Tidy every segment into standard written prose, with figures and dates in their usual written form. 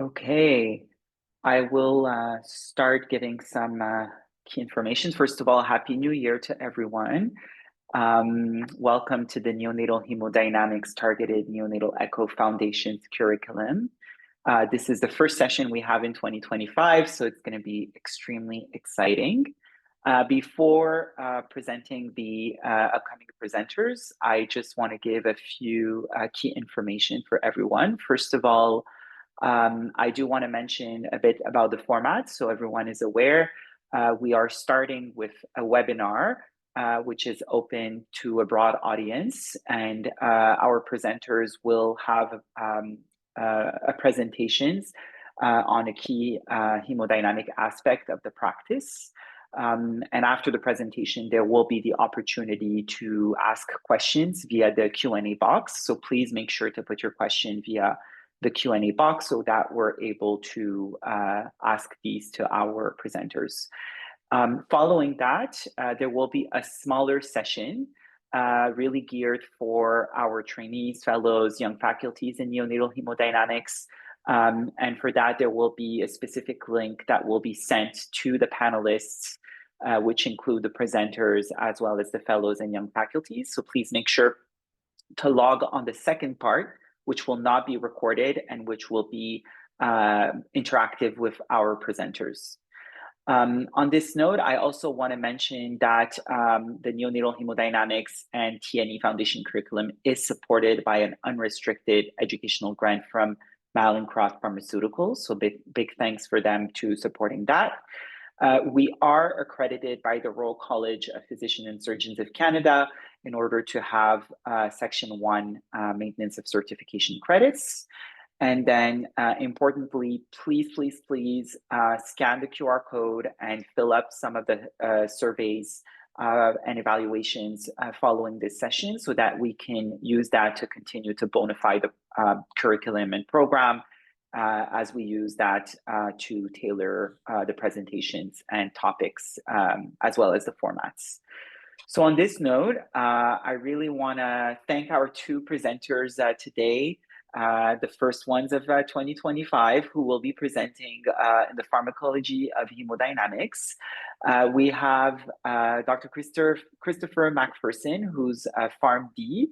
Okay, I will start giving some key information. First of all, Happy New Year to everyone. Welcome to the Neonatal Hemodynamics Targeted Neonatal Echo Foundation's curriculum. This is the first session we have in 2025, so it's going to be extremely exciting. Before presenting the upcoming presenters, I just want to give a few key information for everyone. First of all, I do want to mention a bit about the format so everyone is aware. We are starting with a webinar, which is open to a broad audience, and our presenters will have presentations on a key hemodynamic aspect of the practice. And after the presentation, there will be the opportunity to ask questions via the Q&A box. So please make sure to put your question via the Q&A box so that we're able to ask these to our presenters. Following that, there will be a smaller session really geared for our trainees, fellows, young faculties in neonatal hemodynamics. And for that, there will be a specific link that will be sent to the panelists, which include the presenters as well as the fellows and young faculties. So please make sure to log on the second part, which will not be recorded and which will be interactive with our presenters. On this note, I also want to mention that the Neonatal Hemodynamics and TNE Foundation curriculum is supported by an unrestricted educational grant from Mallinckrodt Pharmaceuticals. So big thanks for them to supporting that. We are accredited by the Royal College of Physicians and Surgeons of Canada in order to have Section 1 maintenance of certification credits. And then importantly, please scan the QR code and fill up some of the surveys and evaluations following this session so that we can use that to continue to bonify the curriculum and program as we use that to tailor the presentations and topics as well as the formats. So on this note, I really want to thank our two presenters today, the first ones of 2025, who will be presenting in the pharmacology of hemodynamics. We have Dr. Christopher McPherson, who's a PharmD,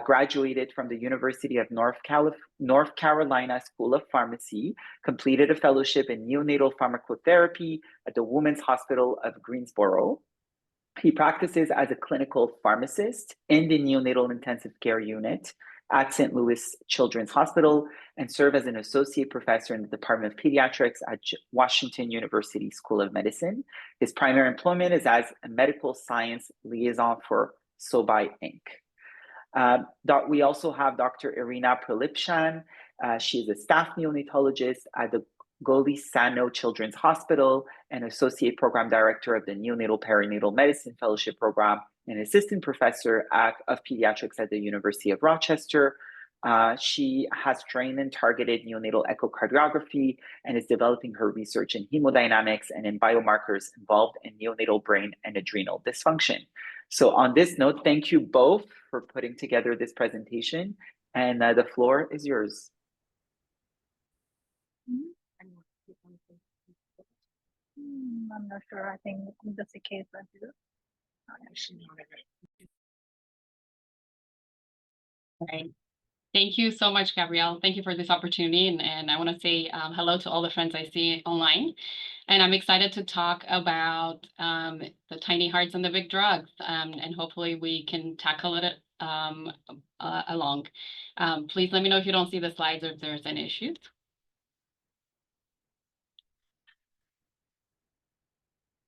graduated from the University of North Carolina School of Pharmacy, completed a fellowship in neonatal pharmacotherapy at the Women's Hospital of Greensboro. He practices as a clinical pharmacist in the neonatal intensive care unit at St. Louis Children's Hospital and serves as an associate professor in the Department of Pediatrics at Washington University School of Medicine. His primary employment is as a medical science liaison for SOBI Inc. We also have Dr. Irina Prelipcean. She is a staff neonatologist at the Golisano Children's Hospital and Associate Program Director of the Neonatal Perinatal Medicine Fellowship Program and Assistant Professor of Pediatrics at the University of Rochester. She has trained in targeted neonatal echocardiography and is developing her research in hemodynamics and in biomarkers involved in neonatal brain and adrenal dysfunction. So on this note, thank you both for putting together this presentation, and the floor is yours. I'm not sure. I think that's the case. Right. Thank you so much, Gabrielle. Thank you for this opportunity. And I want to say hello to all the friends I see online. And I'm excited to talk about the tiny hearts and the big drugs. And hopefully we can tackle it along. Please let me know if you don't see the slides or if there's any issues.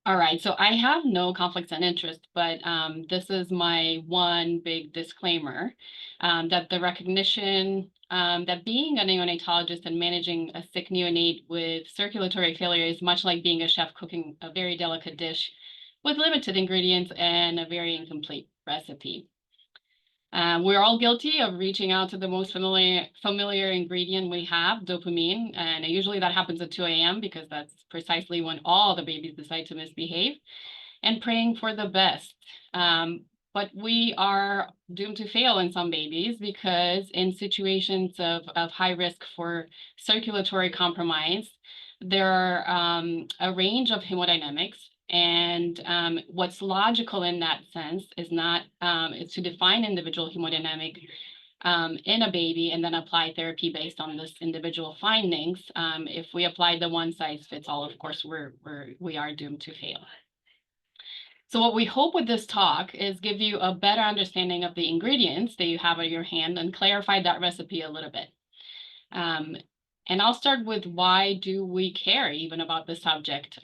All right, so I have no conflicts of interest, but this is my one big disclaimer that the recognition that being a neonatologist and managing a sick neonate with circulatory failure is much like being a chef cooking a very delicate dish with limited ingredients and a very incomplete recipe. We're all guilty of reaching out to the most familiar ingredient we have, dopamine, and usually that happens at 2 a.m. because that's precisely when all the babies decide to misbehave, and praying for the best. but we are doomed to fail in some babies because in situations of high risk for circulatory compromise, there are a range of hemodynamics. And what's logical in that sense is not is to define individual hemodynamic in a baby and then apply therapy based on this individual findings. If we apply the one size fits all, of course, we are doomed to fail. So what we hope with this talk is give you a better understanding of the ingredients that you have at your hand and clarify that recipe a little bit. And I'll start with why do we care even about this subject?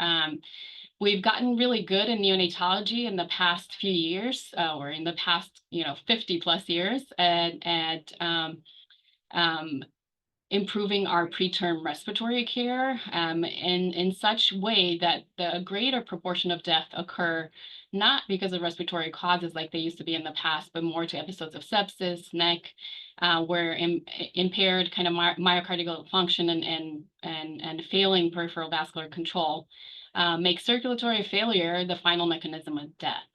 We've gotten really good in neonatology in the past few years, or in the past, 50 plus years at improving our preterm respiratory care in such way that the greater proportion of death occur not because of respiratory causes like they used to be in the past, but more to episodes of sepsis, neck, where impaired kind of myocardial function and failing peripheral vascular control make circulatory failure the final mechanism of death.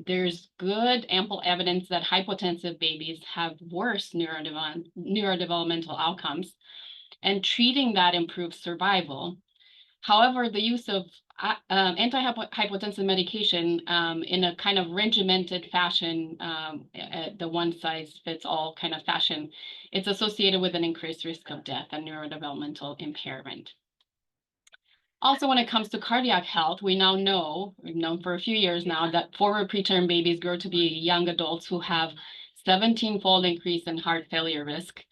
There's good, ample evidence that hypotensive babies have worse neurodevelopmental outcomes, and treating that improves survival. However, the use of antihypotensive medication in a kind of regimented fashion, the one-size-fits-all kind of fashion, it's associated with an increased risk of death and neurodevelopmental impairment. Also, when it comes to cardiac health, we've known for a few years now that forward preterm babies grow to be young adults who have 17-fold increase in heart failure risk,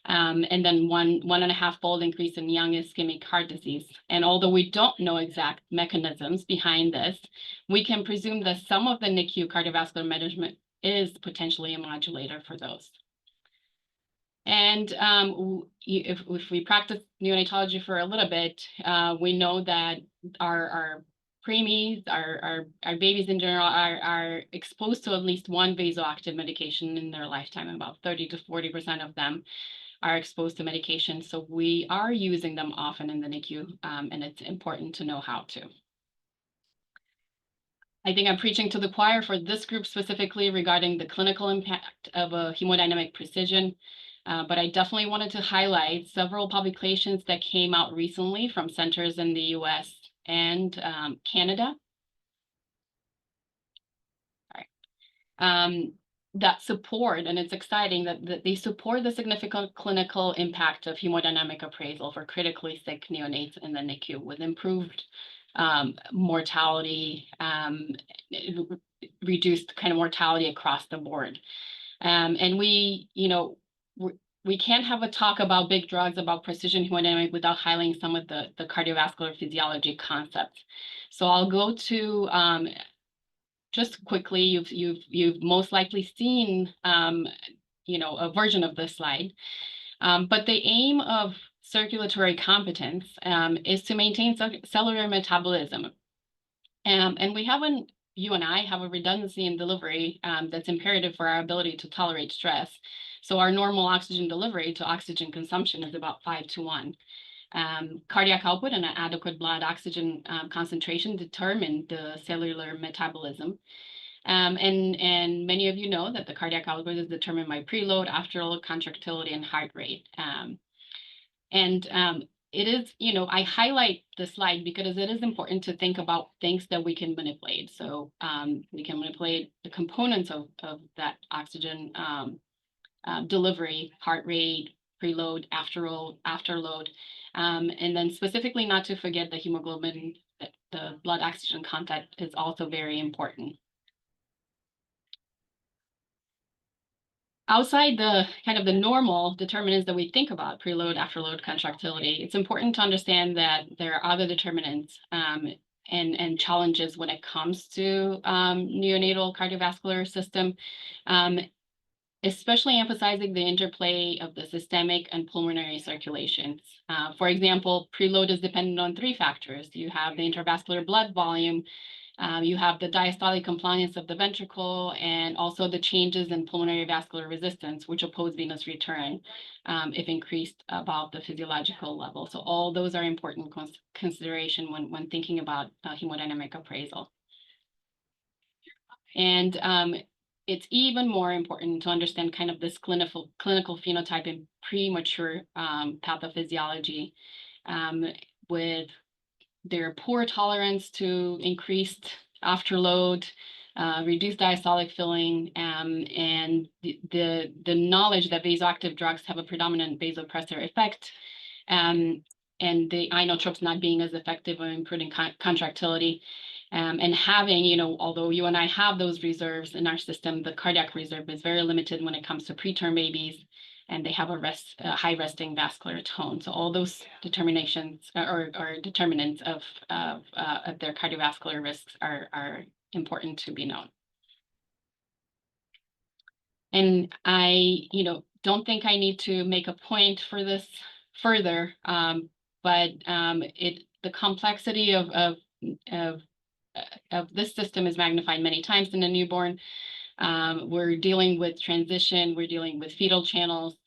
and then one and a half fold increase in young ischemic heart disease. And although we don't know exact mechanisms behind this, we can presume that some of the NICU cardiovascular management is potentially a modulator for those. And if we practice neonatology for a little bit, we know that our preemies, our babies in general are exposed to at least one vasoactive medication in their lifetime. About 30 to 40% of them are exposed to medication. So we are using them often in the NICU, and it's important to know how to. I think I'm preaching to the choir for this group specifically regarding the clinical impact of a hemodynamic precision. But I definitely wanted to highlight several publications that came out recently from centers in the US and Canada. All right. That support, and it's exciting that they support the significant clinical impact of hemodynamic appraisal for critically sick neonates in the NICU with improved mortality, reduced kind of mortality across the board. And we can't have a talk about big drugs, about precision hemodynamic without highlighting some of the cardiovascular physiology concepts. So I'll go to just quickly. You've most likely seen a version of this slide, but the aim of circulatory competence is to maintain cellular metabolism, and you and I have a redundancy in delivery that's imperative for our ability to tolerate stress. So our normal oxygen delivery to oxygen consumption is about 5 to 1. Cardiac output and an adequate blood oxygen concentration determine the cellular metabolism. And many of you know that the cardiac output is determined by preload, afterload, contractility, and heart rate. It is, I highlight the slide because it is important to think about things that we can manipulate. So we can manipulate the components of that oxygen delivery, heart rate, preload, afterload, and then specifically not to forget the hemoglobin, the blood oxygen content is also very important. Outside the kind of the normal determinants that we think about, preload, afterload, contractility, it's important to understand that there are other determinants and challenges when it comes to neonatal cardiovascular system, especially emphasizing the interplay of the systemic and pulmonary circulations. For example, preload is dependent on 3 factors. You have the intravascular blood volume, you have the diastolic compliance of the ventricle, and also the changes in pulmonary vascular resistance, which oppose venous return if increased above the physiological level. So all those are important consideration when thinking about hemodynamic appraisal. And it's even more important to understand kind of this clinical phenotype in premature pathophysiology, with their poor tolerance to increased afterload, reduced diastolic filling, and the knowledge that vasoactive drugs have a predominant vasopressor effect, and the inotropes not being as effective in improving contractility. And having, you know, although you and I have those reserves in our system, the cardiac reserve is very limited when it comes to preterm babies, and they have a high resting vascular tone. So all those determinations or determinants of their cardiovascular risks are important to be known. And I, you know, don't think I need to make a point for this further, but the complexity of this system is magnified many times in a newborn. We're dealing with transition, we're dealing with fetal channels,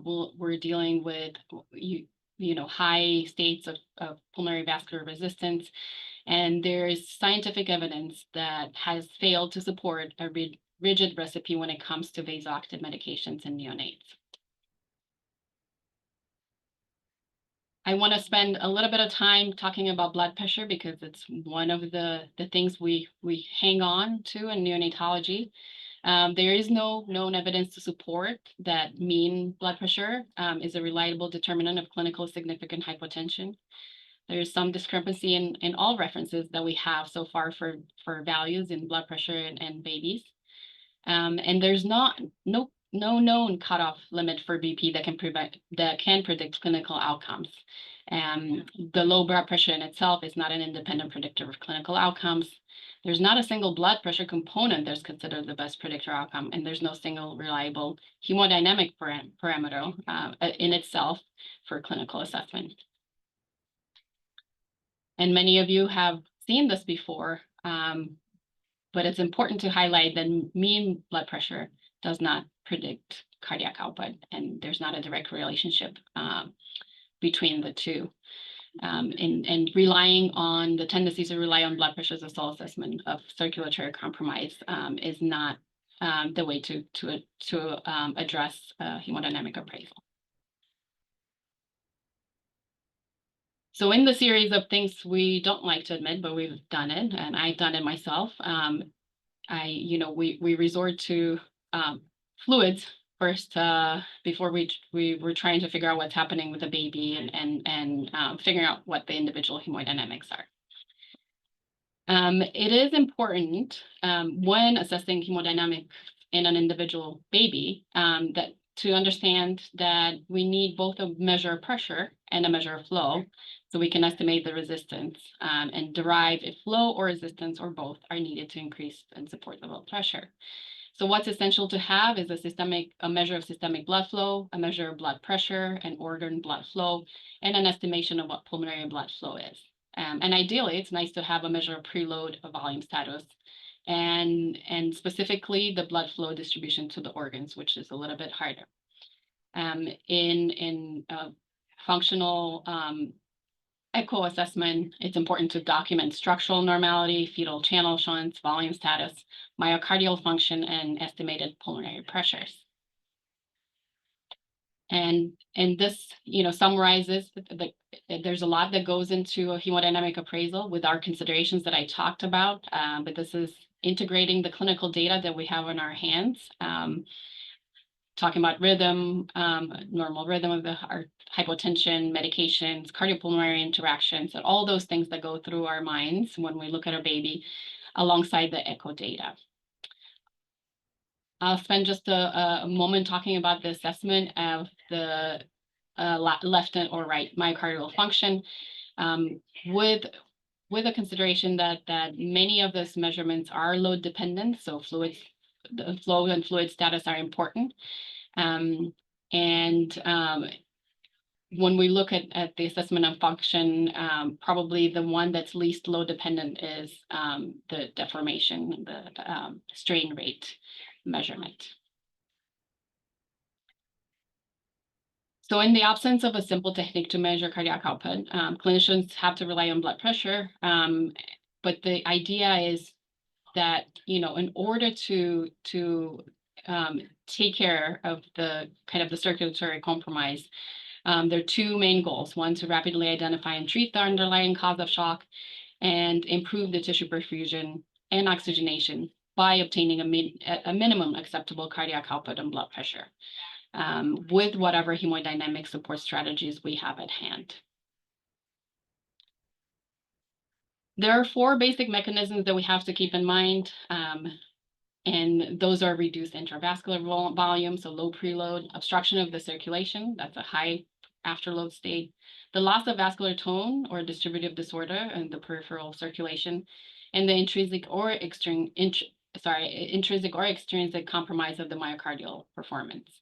we're dealing with you know, high states of pulmonary vascular resistance, and there's scientific evidence that has failed to support a rigid recipe when it comes to vasoactive medications in neonates. I want to spend a little bit of time talking about blood pressure because it's one of the things we hang on to in neonatology. There is no known evidence to support that mean blood pressure is a reliable determinant of clinical significant hypotension. There is some discrepancy in all references that we have so far for values in blood pressure and babies. And there's no known cutoff limit for BP that can predict clinical outcomes. The low blood pressure in itself is not an independent predictor of clinical outcomes. There's not a single blood pressure component that's considered the best predictor outcome, and there's no single reliable hemodynamic parameter in itself for clinical assessment. And many of you have seen this before, but it's important to highlight that mean blood pressure does not predict cardiac output, and there's not a direct relationship between the two. And relying on the tendencies to rely on blood pressure as a sole assessment of circulatory compromise is not the way to address hemodynamic appraisal. So in the series of things we don't like to admit, but we've done it, and I've done it myself, we resort to fluids first before we were trying to figure out what's happening with the baby and figuring out what the individual hemodynamics are. It is important when assessing hemodynamics in an individual baby that to understand that we need both a measure of pressure and a measure of flow, so we can estimate the resistance and derive if flow or resistance or both are needed to increase and support the blood pressure. So what's essential to have is a measure of systemic blood flow, a measure of blood pressure and organ blood flow, and an estimation of what pulmonary blood flow is. And ideally, it's nice to have a measure of preload of volume status, and specifically the blood flow distribution to the organs, which is a little bit harder. In functional echo assessment, it's important to document structural normality, fetal channel shunts, volume status, myocardial function, and estimated pulmonary pressures. And this, summarizes there's a lot that goes into a hemodynamic appraisal with our considerations that I talked about, but this is integrating the clinical data that we have in our hands, talking about rhythm, normal rhythm of the heart, hypotension, medications, cardiopulmonary interactions, and all those things that go through our minds when we look at a baby alongside the echo data. I'll spend just a moment talking about the assessment of the left or right myocardial function, with a consideration that many of those measurements are load dependent, so the flow and fluid status are important. When we look at the assessment of function, probably the one that's least load dependent is the deformation, the strain rate measurement. So in the absence of a simple technique to measure cardiac output, clinicians have to rely on blood pressure, but the idea is that, in order to take care of the kind of the circulatory compromise, there are two main goals. One, to rapidly identify and treat the underlying cause of shock and improve the tissue perfusion and oxygenation by obtaining a minimum acceptable cardiac output and blood pressure with whatever hemodynamic support strategies we have at hand. There are four basic mechanisms that we have to keep in mind, and those are reduced intravascular volume, so low preload, obstruction of the circulation, that's a high afterload state, the loss of vascular tone or distributive disorder in the peripheral circulation, and the intrinsic or extrinsic compromise of the myocardial performance.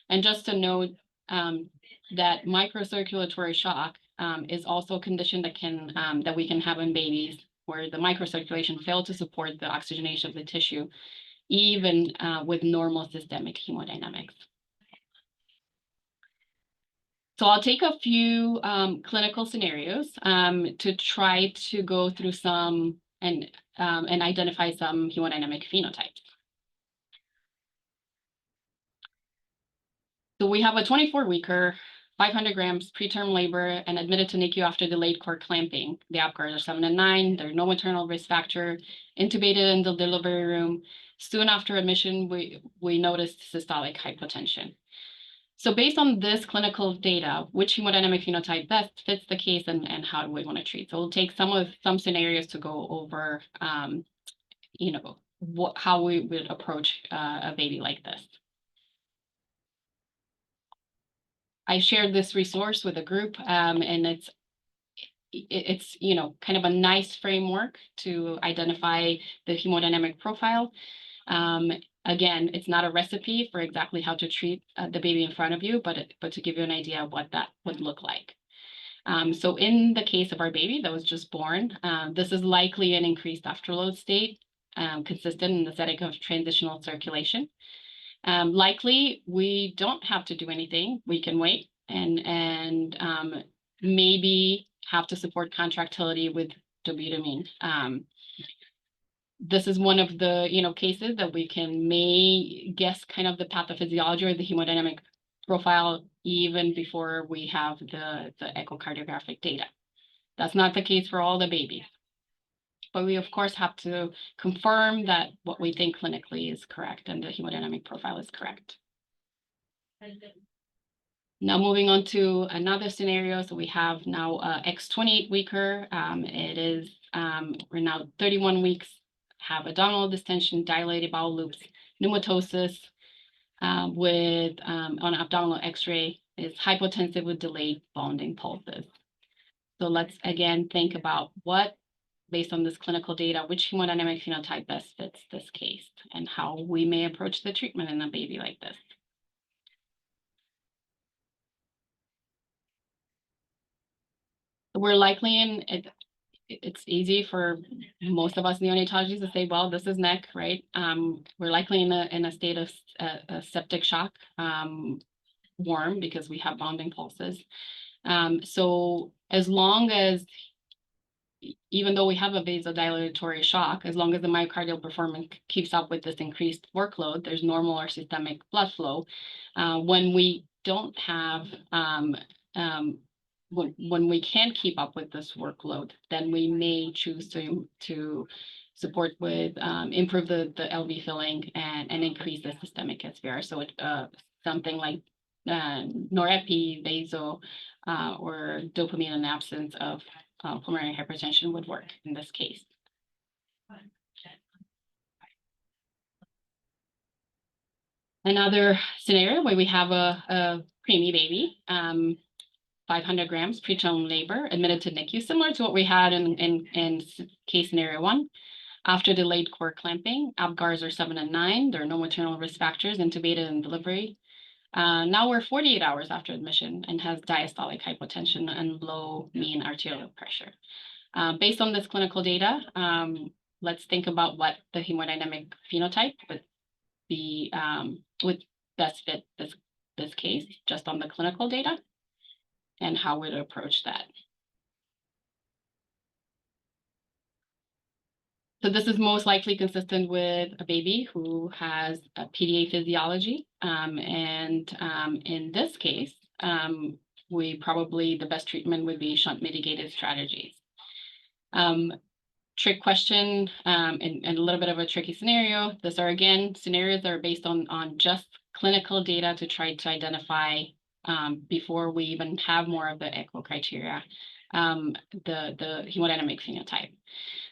And just to note that microcirculatory shock is also a condition that we can have in babies where the microcirculation failed to support the oxygenation of the tissue, even with normal systemic hemodynamics. So I'll take a few clinical scenarios to try to go through some and identify some hemodynamic phenotypes. So we have a 24-weeker, 500 grams preterm labor and admitted to NICU after delayed cord clamping. The APGARs are 7 and 9. There's no maternal risk factor. Intubated in the delivery room. Soon after admission, we noticed systolic hypotension. So based on this clinical data, which hemodynamic phenotype best fits the case and how do we want to treat? So we'll take some scenarios to go over, how we would approach a baby like this. I shared this resource with a group, and it's kind of a nice framework to identify the hemodynamic profile. Again, it's not a recipe for exactly how to treat the baby in front of you, but to give you an idea of what that would look like. So in the case of our baby that was just born, this is likely an increased afterload state, consistent in the setting of transitional circulation. Likely, we don't have to do anything. We can wait and maybe have to support contractility with dobutamine. This is one of the cases that we may guess kind of the pathophysiology or the hemodynamic profile even before we have the echocardiographic data. That's not the case for all the babies. But we, of course, have to confirm that what we think clinically is correct and the hemodynamic profile is correct. Now moving on to another scenario. So we have now X28-weeker. It is, we're now 31 weeks, have abdominal distension, dilated bowel loops, pneumatosis with on abdominal x-ray, is hypotensive with delayed bonding pulses. So let's again think about what, based on this clinical data, which hemodynamic phenotype best fits this case and how we may approach the treatment in a baby like this. We're likely in, it's easy for most of us neonatologists to say, well, this is neck, right? We're likely in a state of a septic shock, warm, because we have bonding pulses. So as long as, even though we have a vasodilatory shock, as long as the myocardial performance keeps up with this increased workload, there's normal or systemic blood flow. When we don't have, when we can't keep up with this workload, then we may choose to support with, improve the LV filling and increase the systemic SVR. So something like norepi, vaso, or dopamine in absence of pulmonary hypertension would work in this case. Another scenario where we have a preemie baby, 500 grams preterm labor, admitted to NICU, similar to what we had in case scenario 1. After delayed cord clamping, APGARs are 7 and 9. There are no maternal risk factors, intubated in delivery. Now we're 48 hours after admission and has diastolic hypotension and low mean arterial pressure. Based on this clinical data, let's think about what the hemodynamic phenotype would best fit this case, just on the clinical data, and how we'd approach that. So this is most likely consistent with a baby who has a PDA physiology. In this case, the best treatment would be shunt mitigated strategies. Trick question, and a little bit of a tricky scenario. These are, again, scenarios that are based on just clinical data to try to identify, before we even have more of the echo criteria, the hemodynamic phenotype.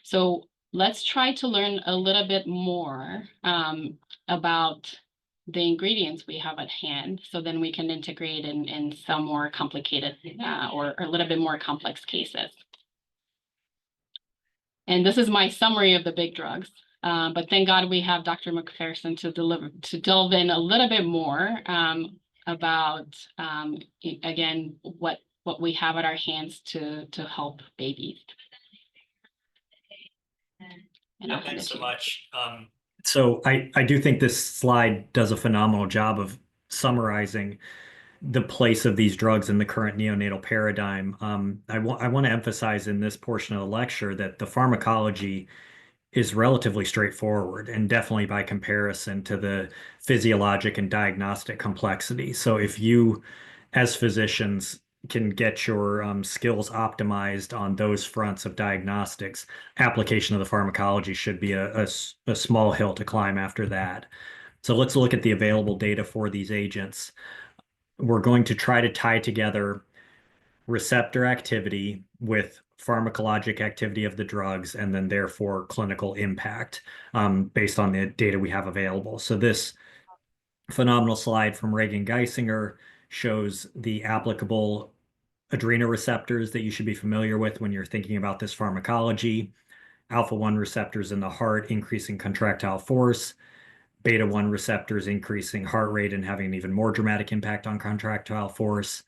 So let's try to learn a little bit more about the ingredients we have at hand, so then we can integrate in some more complicated or a little bit more complex cases. And this is my summary of the big drugs. But thank God we have Dr. McPherson to delve in a little bit more about, again, what we have at our hands to help babies. Yeah, thanks so much. So I do think this slide does a phenomenal job of summarizing the place of these drugs in the current neonatal paradigm. I want to emphasize in this portion of the lecture that the pharmacology is relatively straightforward, and definitely by comparison to the physiologic and diagnostic complexity. So if you, as physicians, can get your skills optimized on those fronts of diagnostics, application of the pharmacology should be a small hill to climb after that. So let's look at the available data for these agents. We're going to try to tie together receptor activity with pharmacologic activity of the drugs, and then therefore clinical impact based on the data we have available. So this phenomenal slide from Reagan Geisinger shows the applicable adrenoreceptors that you should be familiar with when you're thinking about this pharmacology. Alpha-1 receptors in the heart increasing contractile force, beta-1 receptors increasing heart rate and having an even more dramatic impact on contractile force.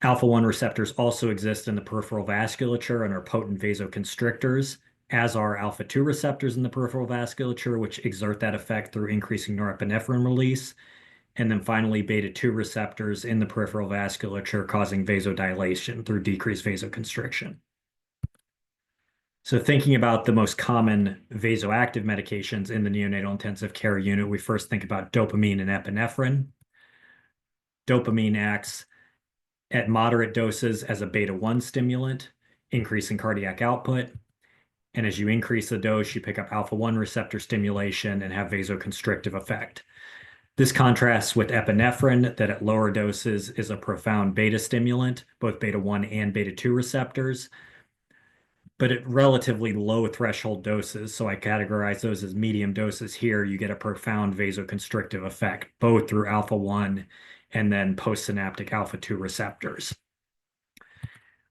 Alpha-1 receptors also exist in the peripheral vasculature and are potent vasoconstrictors, as are alpha-2 receptors in the peripheral vasculature, which exert that effect through increasing norepinephrine release. And then finally, beta-2 receptors in the peripheral vasculature causing vasodilation through decreased vasoconstriction. So thinking about the most common vasoactive medications in the neonatal intensive care unit, we first think about dopamine and epinephrine. Dopamine acts at moderate doses as a beta-1 stimulant, increasing cardiac output. And as you increase the dose, you pick up alpha-1 receptor stimulation and have vasoconstrictive effect. This contrasts with epinephrine, that at lower doses is a profound beta stimulant, both beta-1 and beta-2 receptors, but at relatively low threshold doses. So I categorize those as medium doses here. You get a profound vasoconstrictive effect, both through alpha-1 and then postsynaptic alpha-2 receptors.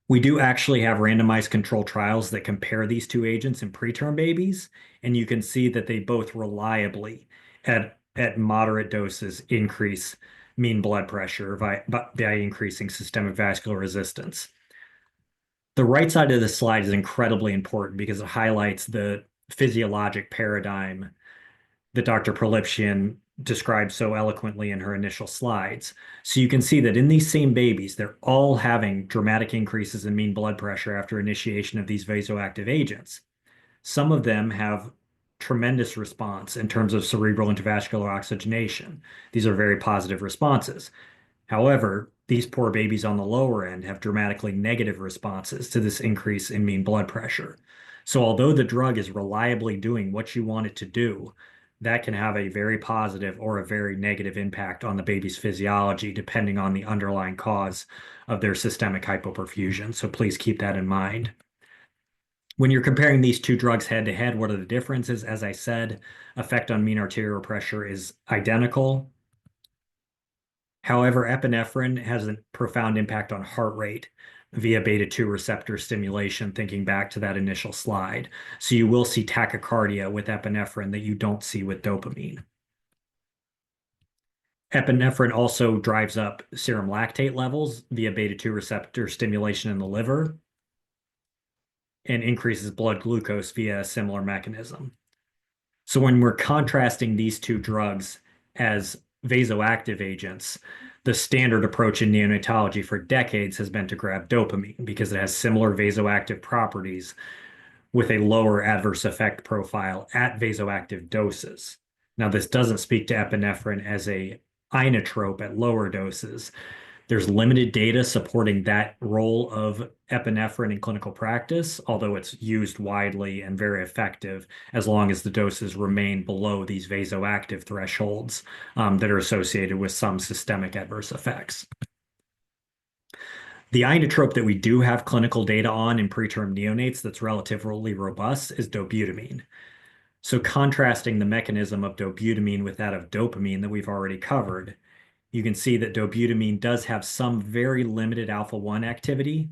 We do actually have randomized controlled trials that compare these two agents in preterm babies, and you can see that they both reliably, at moderate doses, increase mean blood pressure by increasing systemic vascular resistance. The right side of the slide is incredibly important because it highlights the physiologic paradigm that Dr. Prelipcean described so eloquently in her initial slides. So you can see that in these same babies, they're all having dramatic increases in mean blood pressure after initiation of these vasoactive agents. Some of them have tremendous response in terms of cerebral intravascular oxygenation. These are very positive responses. However, these poor babies on the lower end have dramatically negative responses to this increase in mean blood pressure. So although the drug is reliably doing what you want it to do, that can have a very positive or a very negative impact on the baby's physiology, depending on the underlying cause of their systemic hypoperfusion. So please keep that in mind. When you're comparing these two drugs head to head, what are the differences? As I said, effect on mean arterial pressure is identical. However, epinephrine has a profound impact on heart rate via beta-2 receptor stimulation, thinking back to that initial slide. So you will see tachycardia with epinephrine that you don't see with dopamine. Epinephrine also drives up serum lactate levels via beta-2 receptor stimulation in the liver and increases blood glucose via a similar mechanism. So when we're contrasting these two drugs as vasoactive agents, the standard approach in neonatology for decades has been to grab dopamine because it has similar vasoactive properties with a lower adverse effect profile at vasoactive doses. Now, this doesn't speak to epinephrine as a inotrope at lower doses. There's limited data supporting that role of epinephrine in clinical practice, although it's used widely and very effective as long as the doses remain below these vasoactive thresholds that are associated with some systemic adverse effects. The inotrope that we do have clinical data on in preterm neonates that's relatively robust is dobutamine. So contrasting the mechanism of dobutamine with that of dopamine that we've already covered, you can see that dobutamine does have some very limited alpha-1 activity,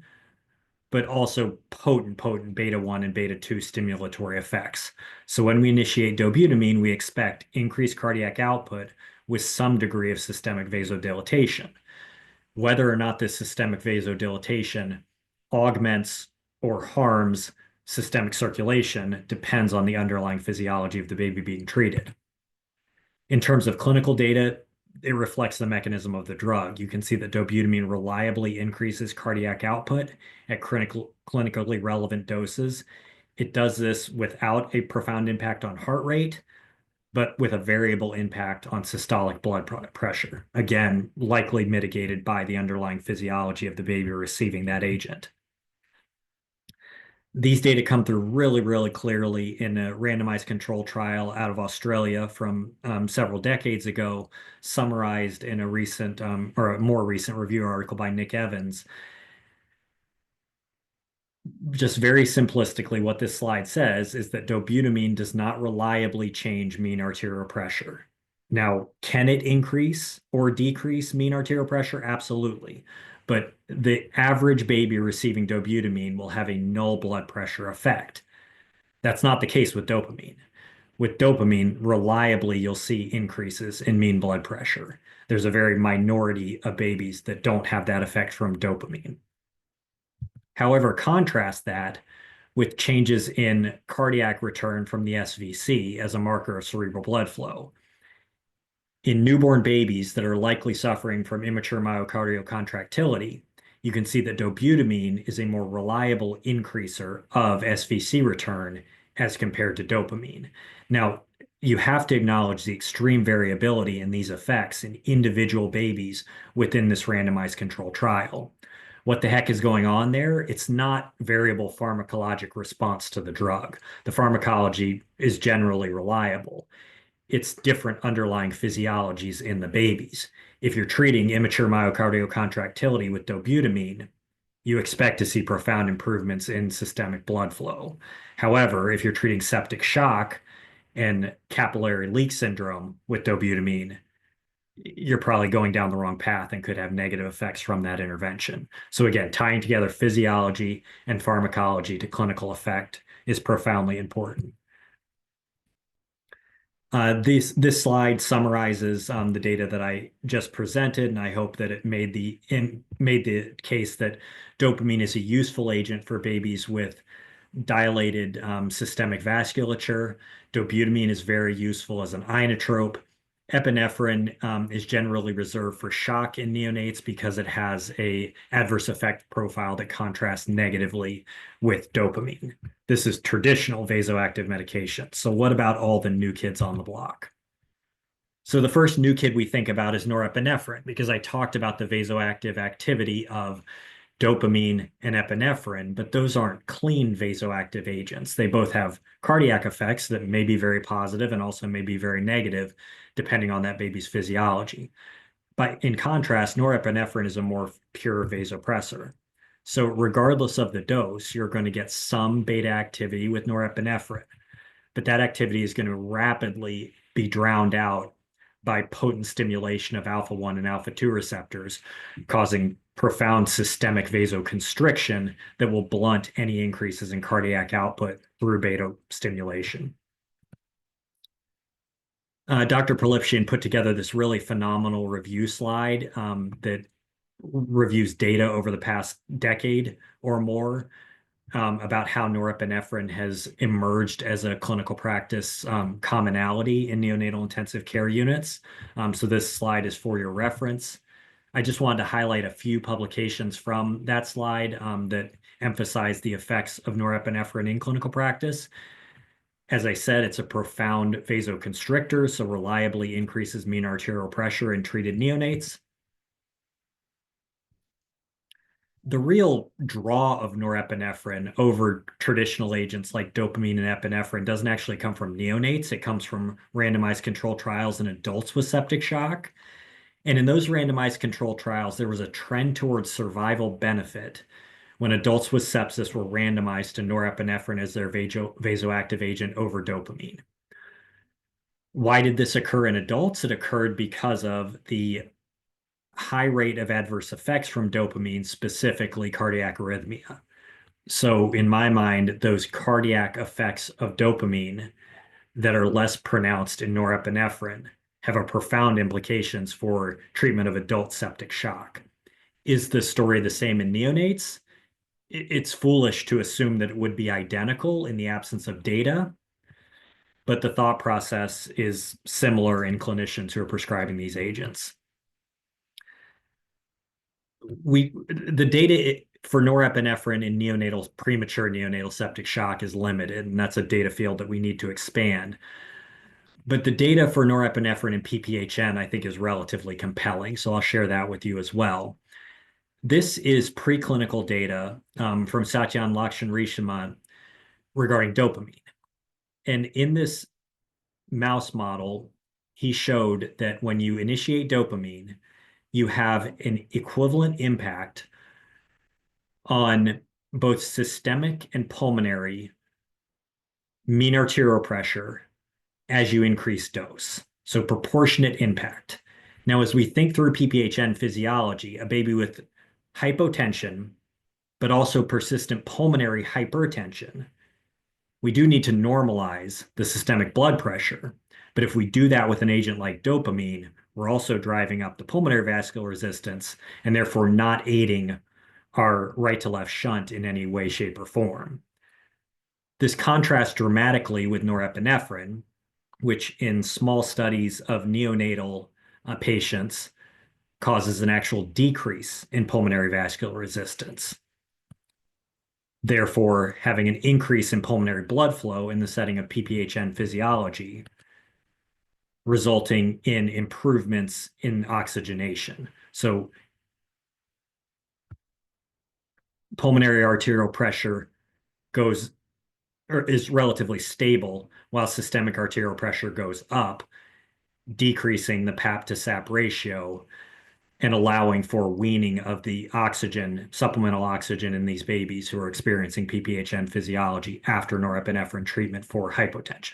but also potent beta-1 and beta-2 stimulatory effects. So when we initiate dobutamine, we expect increased cardiac output with some degree of systemic vasodilatation. Whether or not this systemic vasodilatation augments or harms systemic circulation depends on the underlying physiology of the baby being treated. In terms of clinical data, it reflects the mechanism of the drug. You can see that dobutamine reliably increases cardiac output at clinically relevant doses. It does this without a profound impact on heart rate, but with a variable impact on systolic blood pressure. Again, likely mitigated by the underlying physiology of the baby receiving that agent. These data come through really clearly in a randomized control trial out of Australia from several decades ago, summarized in a recent or a more recent review article by Nick Evans. Just very simplistically, what this slide says is that dobutamine does not reliably change mean arterial pressure. Now, can it increase or decrease mean arterial pressure? Absolutely. But the average baby receiving dobutamine will have a null blood pressure effect. That's not the case with dopamine. With dopamine, reliably, you'll see increases in mean blood pressure. There's a very minority of babies that don't have that effect from dopamine. However, contrast that with changes in cardiac return from the SVC as a marker of cerebral blood flow. In newborn babies that are likely suffering from immature myocardial contractility, you can see that dobutamine is a more reliable increaser of SVC return as compared to dopamine. Now, you have to acknowledge the extreme variability in these effects in individual babies within this randomized control trial. What the heck is going on there? It's not variable pharmacologic response to the drug. The pharmacology is generally reliable. It's different underlying physiologies in the babies. If you're treating immature myocardial contractility with dobutamine, you expect to see profound improvements in systemic blood flow. However, if you're treating septic shock and capillary leak syndrome with dobutamine, you're probably going down the wrong path and could have negative effects from that intervention. So again, tying together physiology and pharmacology to clinical effect is profoundly important. This slide summarizes the data that I just presented, and I hope that it made the case that dopamine is a useful agent for babies with dilated systemic vasculature. Dobutamine is very useful as an inotrope. Epinephrine is generally reserved for shock in neonates because it has an adverse effect profile that contrasts negatively with dopamine. This is traditional vasoactive medication. So what about all the new kids on the block? So the first new kid we think about is norepinephrine, because I talked about the vasoactive activity of dopamine and epinephrine, but those aren't clean vasoactive agents. They both have cardiac effects that may be very positive and also may be very negative, depending on that baby's physiology. But in contrast, norepinephrine is a more pure vasopressor. So regardless of the dose, you're going to get some beta activity with norepinephrine, but that activity is going to rapidly be drowned out by potent stimulation of alpha-1 and alpha-2 receptors, causing profound systemic vasoconstriction that will blunt any increases in cardiac output through beta stimulation. Dr. Prelipcean put together this really phenomenal review slide that reviews data over the past decade or more about how norepinephrine has emerged as a clinical practice commonality in neonatal intensive care units. So this slide is for your reference. I just wanted to highlight a few publications from that slide that emphasize the effects of norepinephrine in clinical practice. As I said, it's a profound vasoconstrictor, so reliably increases mean arterial pressure in treated neonates. The real draw of norepinephrine over traditional agents like dopamine and epinephrine doesn't actually come from neonates. It comes from randomized control trials in adults with septic shock. And in those randomized control trials, there was a trend towards survival benefit when adults with sepsis were randomized to norepinephrine as their vasoactive agent over dopamine. Why did this occur in adults? It occurred because of the high rate of adverse effects from dopamine, specifically cardiac arrhythmia. So in my mind, those cardiac effects of dopamine that are less pronounced in norepinephrine have a profound implications for treatment of adult septic shock. Is the story the same in neonates? It's foolish to assume that it would be identical in the absence of data, but the thought process is similar in clinicians who are prescribing these agents. The data for norepinephrine in premature neonatal septic shock is limited, and that's a data field that we need to expand. But the data for norepinephrine and PPHN, I think, is relatively compelling, so I'll share that with you as well. This is preclinical data from Satyan Lakshan regarding dopamine. And in this mouse model, he showed that when you initiate dopamine, you have an equivalent impact on both systemic and pulmonary mean arterial pressure as you increase dose. So proportionate impact. Now, as we think through PPHN physiology, a baby with hypotension, but also persistent pulmonary hypertension, we do need to normalize the systemic blood pressure. But if we do that with an agent like dopamine, we're also driving up the pulmonary vascular resistance and therefore not aiding our right to left shunt in any way, shape, or form. This contrasts dramatically with norepinephrine, which in small studies of neonatal patients causes an actual decrease in pulmonary vascular resistance, therefore having an increase in pulmonary blood flow in the setting of PPHN physiology, resulting in improvements in oxygenation. So pulmonary arterial pressure is relatively stable while systemic arterial pressure goes up, decreasing the PAP to SAP ratio and allowing for weaning of the oxygen, supplemental oxygen in these babies who are experiencing PPHN physiology after norepinephrine treatment for hypotension.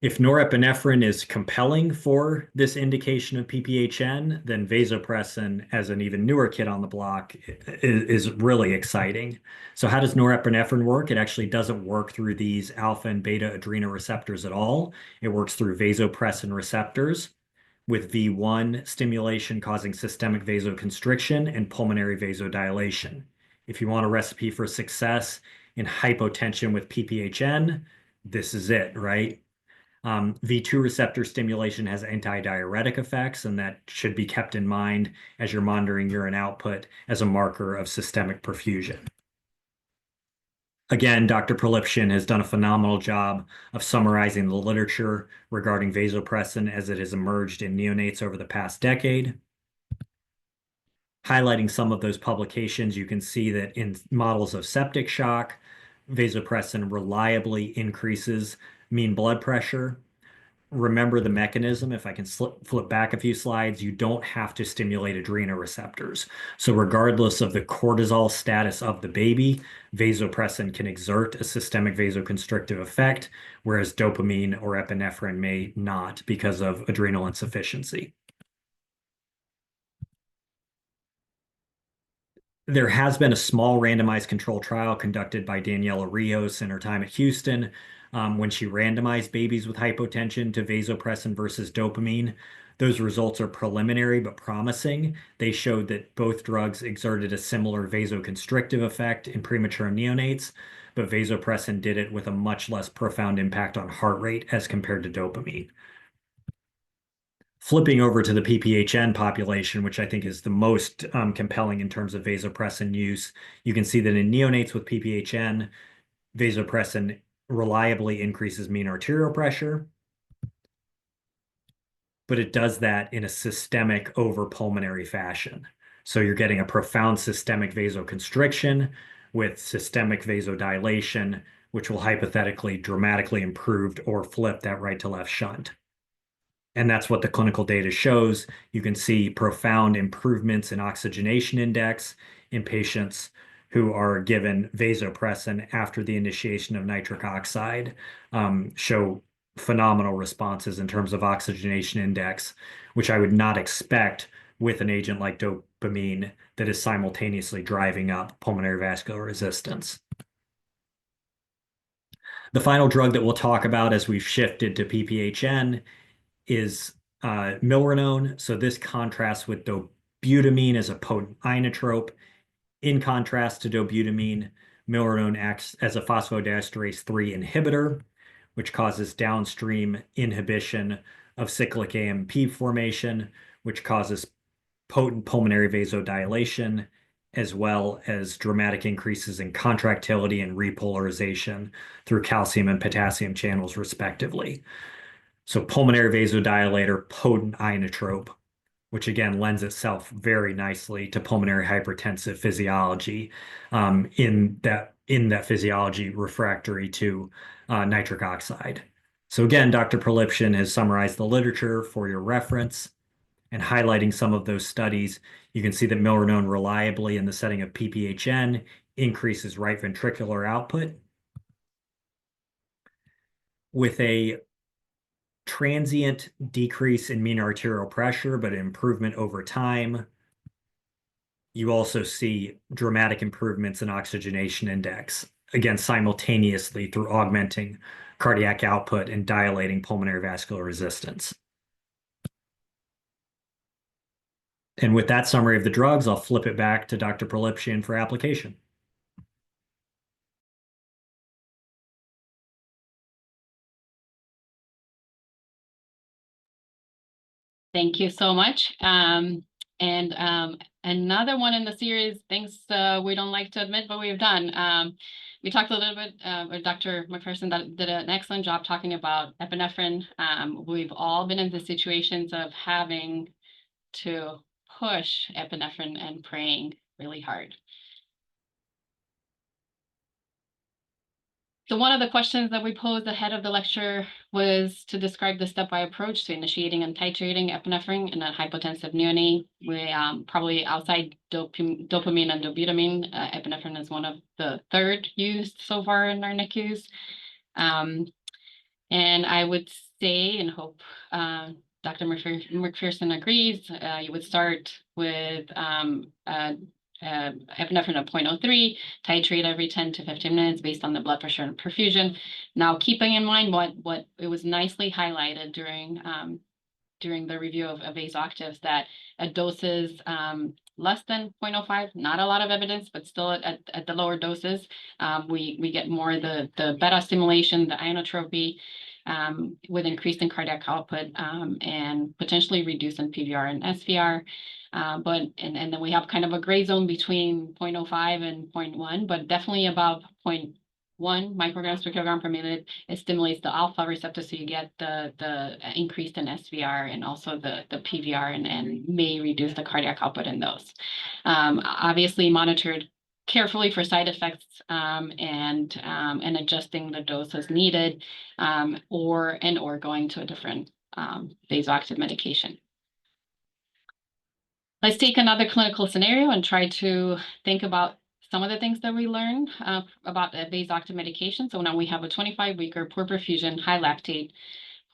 If norepinephrine is compelling for this indication of PPHN, then vasopressin, as an even newer kid on the block, is really exciting. So how does norepinephrine work? It actually doesn't work through these alpha and beta adrenoreceptors at all. It works through vasopressin receptors, with V1 stimulation causing systemic vasoconstriction and pulmonary vasodilation. If you want a recipe for success in hypotension with PPHN, this is it, right? V2 receptor stimulation has antidiuretic effects, and that should be kept in mind as you're monitoring urine output as a marker of systemic perfusion. Again, Dr. Prelipcean has done a phenomenal job of summarizing the literature regarding vasopressin as it has emerged in neonates over the past decade. Highlighting some of those publications, you can see that in models of septic shock, vasopressin reliably increases mean blood pressure. Remember the mechanism. If I can flip back a few slides, you don't have to stimulate adrenoreceptors. So regardless of the cortisol status of the baby, vasopressin can exert a systemic vasoconstrictive effect, whereas dopamine or epinephrine may not because of adrenal insufficiency. There has been a small randomized control trial conducted by Daniela Rios in her time at Houston when she randomized babies with hypotension to vasopressin versus dopamine. Those results are preliminary but promising. They showed that both drugs exerted a similar vasoconstrictive effect in premature neonates, but vasopressin did it with a much less profound impact on heart rate as compared to dopamine. Flipping over to the PPHN population, which I think is the most compelling in terms of vasopressin use, you can see that in neonates with PPHN, vasopressin reliably increases mean arterial pressure, but it does that in a systemic over pulmonary fashion. So you're getting a profound systemic vasoconstriction with systemic vasodilation, which will hypothetically dramatically improve or flip that right to left shunt. And that's what the clinical data shows. You can see profound improvements in oxygenation index in patients who are given vasopressin after the initiation of nitric oxide, show phenomenal responses in terms of oxygenation index, which I would not expect with an agent like dopamine that is simultaneously driving up pulmonary vascular resistance. The final drug that we'll talk about as we've shifted to PPHN is milrinone. So this contrasts with dobutamine as a potent inotrope. In contrast to dobutamine, milrinone acts as a phosphodiesterase 3 inhibitor, which causes downstream inhibition of cyclic AMP formation, which causes potent pulmonary vasodilation, as well as dramatic increases in contractility and repolarization through calcium and potassium channels, respectively. So pulmonary vasodilator, potent inotrope, which again lends itself very nicely to pulmonary hypertensive physiology, in that physiology refractory to nitric oxide. So again, Dr. Prelipcean has summarized the literature for your reference and highlighting some of those studies. You can see that milrinone reliably in the setting of PPHN increases right ventricular output with a transient decrease in mean arterial pressure, but improvement over time. You also see dramatic improvements in oxygenation index, again, simultaneously through augmenting cardiac output and dilating pulmonary vascular resistance. And with that summary of the drugs, I'll flip it back to Dr. Prelipcean for application. Thank you so much. Another one in the series, things we don't like to admit, but we've done. We talked a little bit with Dr. McPherson that did an excellent job talking about epinephrine. We've all been in the situations of having to push epinephrine and praying really hard. So one of the questions that we posed ahead of the lecture was to describe the stepwise approach to initiating and titrating epinephrine in a hypotensive neonate. We probably outside dopamine and dobutamine, epinephrine is one of the third used so far in our NICUs. And I would say and hope Dr. McPherson agrees, you would start with epinephrine of 0.03, titrate every 10 to 15 minutes based on the blood pressure and perfusion. Now, keeping in mind what it was nicely highlighted during the review of Vasoactives, that at doses less than 0.05, not a lot of evidence, but still at the lower doses, we get more the beta stimulation, the inotropy, with increased in cardiac output and potentially reduced in PVR and SVR. And then we have kind of a gray zone between 0.05 and 0.1, but definitely above 0.1 micrograms per kilogram per minute. It stimulates the alpha receptor, so you get the increase in SVR and also the PVR, and may reduce the cardiac output in those. Obviously monitored carefully for side effects and adjusting the dose as needed, or going to a different vasoactive medication. Let's take another clinical scenario and try to think about some of the things that we learned about the vasoactive medication. So now we have a 25-weeker, poor perfusion, high lactate,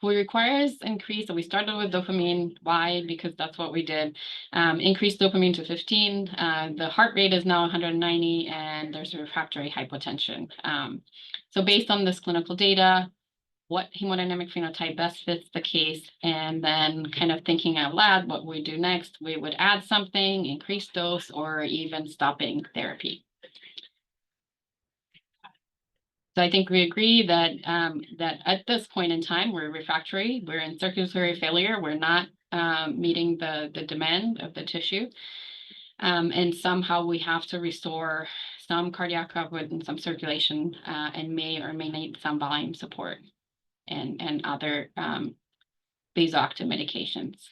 who requires increase. So we started with dopamine. Why? Because that's what we did. Increased dopamine to 15. The heart rate is now 190, and there's a refractory hypotension. So based on this clinical data, what hemodynamic phenotype best fits the case, and then kind of thinking out loud what we do next, we would add something, increase dose, or even stopping therapy. So I think we agree that that at this point in time, we're refractory, we're in circulatory failure, we're not meeting the demand of the tissue. And somehow we have to restore some cardiac output and some circulation, and may or may need some volume support and other vasoactive medications.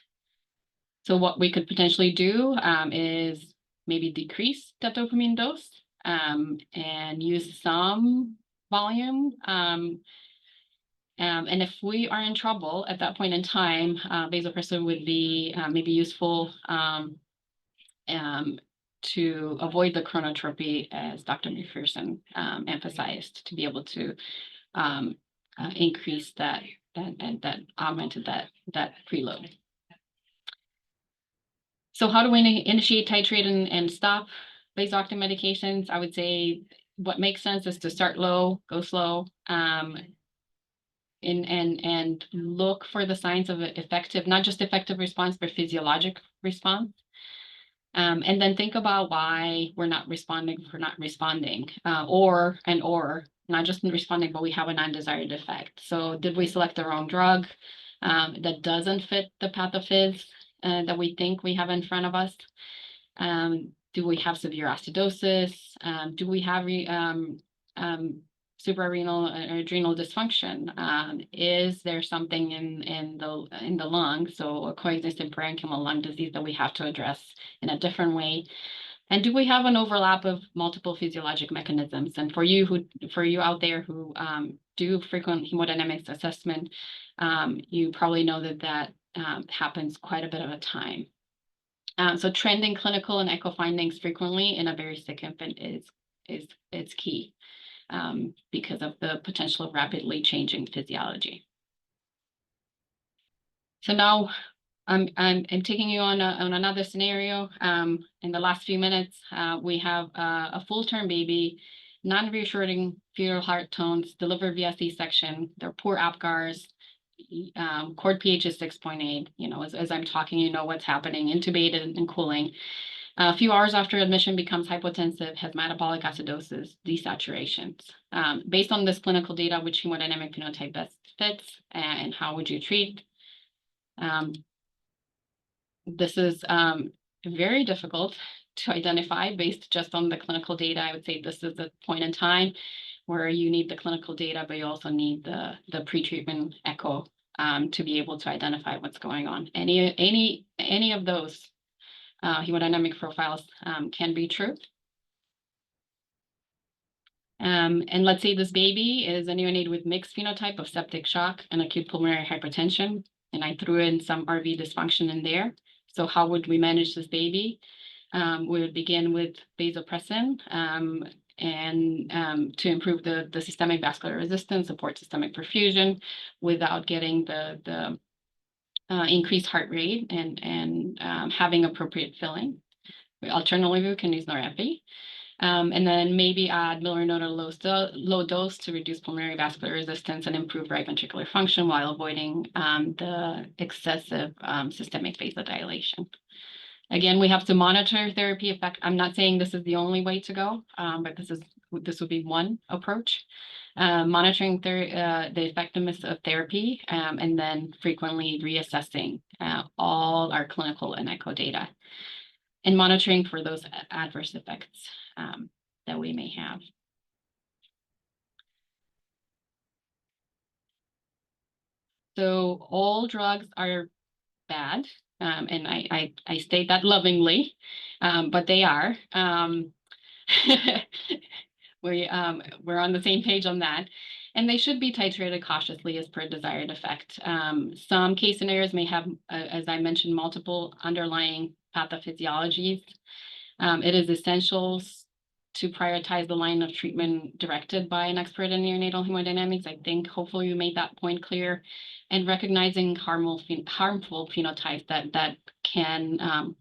So what we could potentially do is maybe decrease the dopamine dose and use some volume. And if we are in trouble at that point in time, vasopressin would be maybe useful to avoid the chronotropy, as Dr. McPherson emphasized, to be able to increase that augmented that preload. So how do we initiate, titrate, and stop vasoactive medications? I would say what makes sense is to start low, go slow, and look for the signs of effective, not just effective response, but physiologic response. And then think about why we're not responding, or not just responding, but we have an undesired effect. So did we select the wrong drug that doesn't fit the pathophys that we think we have in front of us? Do we have severe acidosis? Do we have suprarenal or adrenal dysfunction? Is there something in the lung, so a coexistent parenchymal lung disease that we have to address in a different way? And do we have an overlap of multiple physiologic mechanisms? And for you out there who do frequent hemodynamics assessment, you probably know that happens quite a bit of a time. So trending clinical and echo findings frequently in a very sick infant is key. Because of the potential of rapidly changing physiology. So now I'm taking you on another scenario. In the last few minutes, we have a full-term baby, non-reassuring fetal heart tones, delivered via C-section. They're poor APGARs. Cord pH is 6.8. You know, as I'm talking, you know what's happening. Intubated and cooling. A few hours after admission, becomes hypotensive, has metabolic acidosis, desaturations. Based on this clinical data, which hemodynamic phenotype best fits, and how would you treat? This is very difficult to identify based just on the clinical data. I would say this is a point in time where you need the clinical data, but you also need the pre-treatment echo to be able to identify what's going on. Any of those hemodynamic profiles can be true. And let's say this baby is a neonate with mixed phenotype of septic shock and acute pulmonary hypertension, and I threw in some RV dysfunction in there. So how would we manage this baby? We would begin with vasopressin and to improve the systemic vascular resistance, support systemic perfusion without getting the increased heart rate and having appropriate filling. Alternatively, we can use norepi. And then maybe add milrinone low dose to reduce pulmonary vascular resistance and improve right ventricular function while avoiding the excessive systemic vasodilation. Again, we have to monitor therapy effect. I'm not saying this is the only way to go, but this would be one approach. Monitoring the effectiveness of therapy, and then frequently reassessing all our clinical and echo data, and monitoring for those adverse effects that we may have. So all drugs are bad, and I state that lovingly, but they are. We're on the same page on that. And they should be titrated cautiously as per desired effect. Some case scenarios may have, as I mentioned, multiple underlying pathophysiologies. It is essential to prioritize the line of treatment directed by an expert in neonatal hemodynamics. I think hopefully you made that point clear, and recognizing harmful phenotypes that can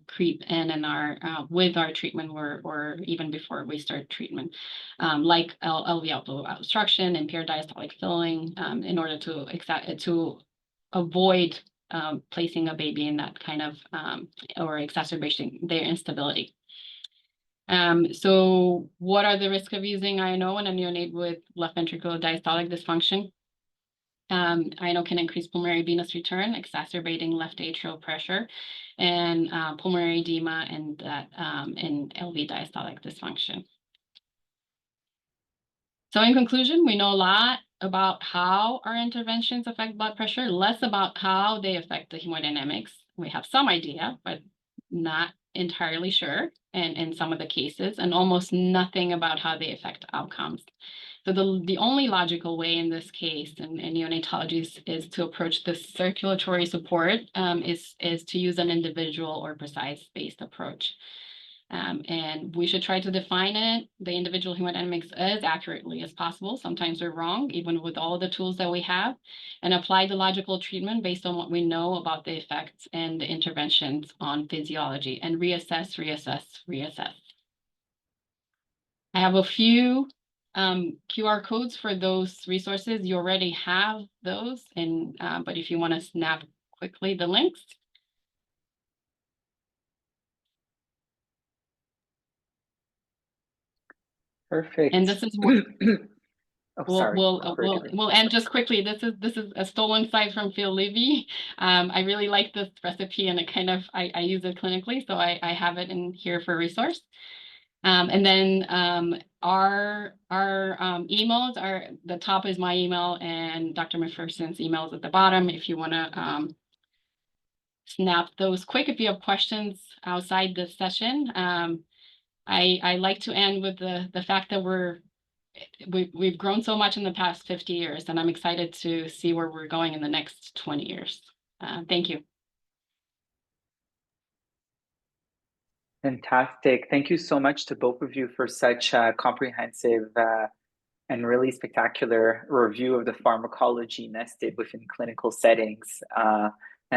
creep in our with our treatment or even before we start treatment, like LV outflow obstruction, impaired diastolic filling, in order to avoid placing a baby in that kind of or exacerbating their instability. So what are the risks of using INO in a neonate with left ventricular diastolic dysfunction? I know can increase pulmonary venous return, exacerbating left atrial pressure, and pulmonary edema and LV diastolic dysfunction. So in conclusion, we know a lot about how our interventions affect blood pressure, less about how they affect the hemodynamics. We have some idea, but not entirely sure in some of the cases, and almost nothing about how they affect outcomes. So the only logical way in this case in neonatology is to approach the circulatory support is to use an individual or precise-based approach. And we should try to define it, the individual hemodynamics, as accurately as possible. Sometimes we're wrong, even with all the tools that we have, and apply the logical treatment based on what we know about the effects and the interventions on physiology, and reassess, reassess, reassess. I have a few QR codes for those resources. You already have those, and but if you want to snap quickly the links. Perfect. And this is what Oh, we'll end just quickly. This is a stolen site from Phil Levy. I really like this recipe, and it kind of I use it clinically, so I have it in here for resource. And then our emails are, the top is my email, and Dr. McPherson's email is at the bottom. If you want to snap those quick, if you have questions outside this session. I like to end with the fact that we've grown so much in the past 50 years, and I'm excited to see where we're going in the next 20 years. Thank you. Fantastic. Thank you so much to both of you for such a comprehensive and really spectacular review of the pharmacology nested within clinical settings.